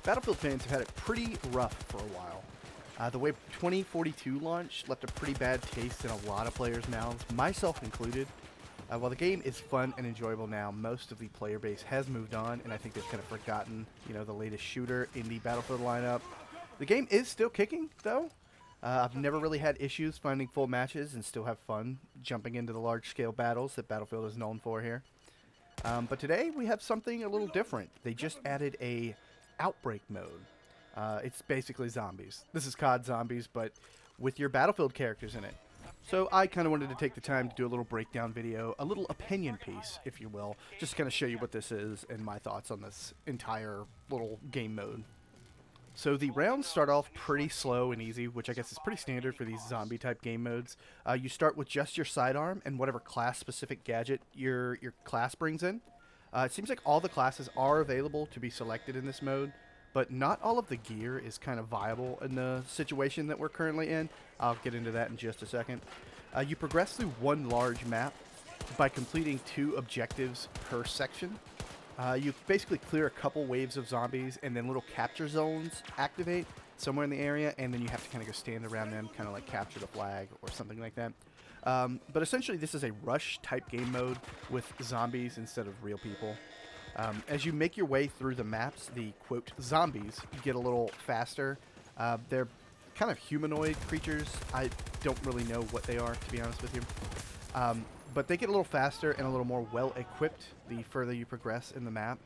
Battlefield fans have had it pretty rough for a while. The way 2042 launched left a pretty bad taste in a lot of players' mouths, myself included. While the game is fun and enjoyable now, most of the player base has moved on, and I think they've kind of forgotten, the latest shooter in the Battlefield lineup. The game is still kicking, though. I've never really had issues finding full matches and still have fun jumping into the large-scale battles that Battlefield is known for here. But today we have something a little different. They just added a Outbreak mode. It's basically zombies. This is COD Zombies, but with your Battlefield characters in it. So I kind of wanted to take the time to do a little breakdown video, a little opinion piece, if you will, just to kind of show you what this is and my thoughts on this entire little game mode. So the rounds start off pretty slow and easy, which I guess is pretty standard for these zombie-type game modes. You start with just your sidearm and whatever class-specific gadget your class brings in. It seems like all the classes are available to be selected in this mode, but not all of the gear is kind of viable in the situation that we're currently in. I'll get into that in just a second. You progress through one large map by completing 2 objectives per section. You basically clear a couple waves of zombies, and then little capture zones activate somewhere in the area, and then you have to kind of go stand around them, kind of like capture the flag or something like that. But essentially, this is a rush-type game mode with zombies instead of real people. As you make your way through the maps, the, quote, zombies get a little faster. They're kind of humanoid creatures. I don't really know what they are, to be honest with you. But they get a little faster and a little more well-equipped the further you progress in the map.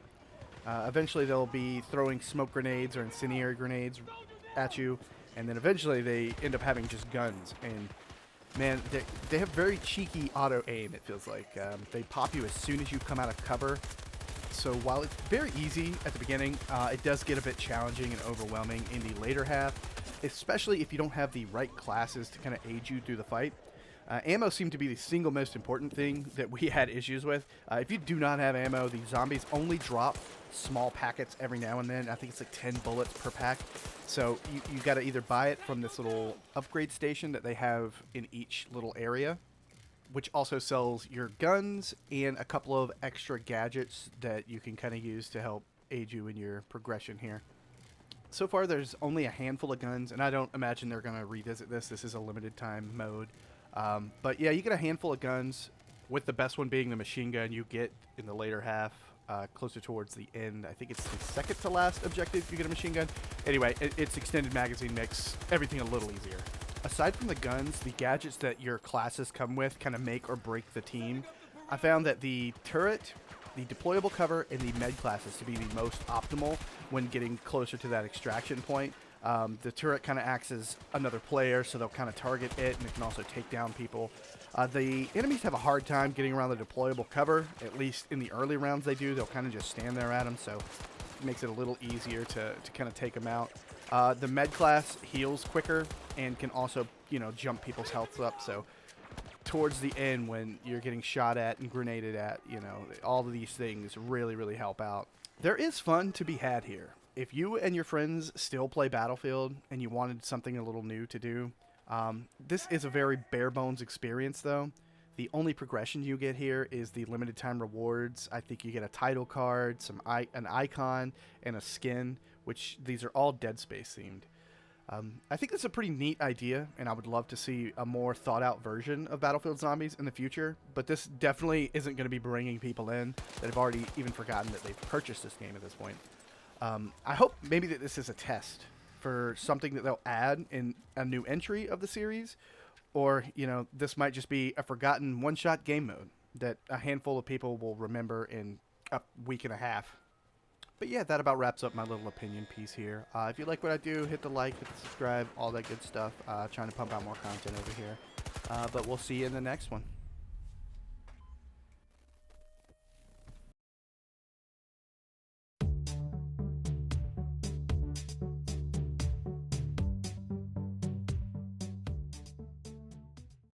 Eventually, they'll be throwing smoke grenades or incendiary grenades at you, and then eventually they end up having just guns. And man, they have very cheeky auto-aim, it feels like. They pop you as soon as you come out of cover. So while it's very easy at the beginning, it does get a bit challenging and overwhelming in the later half, especially if you don't have the right classes to kind of aid you through the fight. Ammo seemed to be the single most important thing that we had issues with. If you do not have ammo, the zombies only drop small packets every now and then. I think it's like 10 bullets per pack. So you got to either buy it from this little upgrade station that they have in each little area, which also sells your guns and a couple of extra gadgets that you can kind of use to help aid you in your progression here. So far, there's only a handful of guns, and I don't imagine they're going to revisit this. This is a limited time mode. But yeah, you get a handful of guns, with the best one being the machine gun you get in the later half, closer towards the end. I think it's the second to last objective you get a machine gun. Anyway, it's extended magazine mix, everything a little easier. Aside from the guns, the gadgets that your classes come with kind of make or break the team. I found that the turret, the deployable cover, and the med classes to be the most optimal when getting closer to that extraction point. The turret kind of acts as another player, so they'll kind of target it, and it can also take down people. The enemies have a hard time getting around the deployable cover, at least in the early rounds they do. They'll kind of just stand there at them, so it makes it a little easier to kind of take them out. The med class heals quicker and can also, jump people's health up, so towards the end when you're getting shot at and grenaded at, all of these things really, really help out. There is fun to be had here. If you and your friends still play Battlefield and you wanted something a little new to do, this is a very bare bones experience though. The only progression you get here is the limited time rewards. I think you get a title card, an icon, and a skin, which these are all Dead Space themed. I think that's a pretty neat idea, and I would love to see a more thought out version of Battlefield Zombies in the future, but this definitely isn't going to be bringing people in that have already even forgotten that they've purchased this game at this point. I hope maybe that this is a test for something that they'll add in a new entry of the series, or, this might just be a forgotten one-shot game mode that a handful of people will remember in a week and a half. But yeah, that about wraps up my little opinion piece here. If you like what I do, hit the like, hit the subscribe, all that good stuff. Trying to pump out more content over here. But we'll see you in the next one.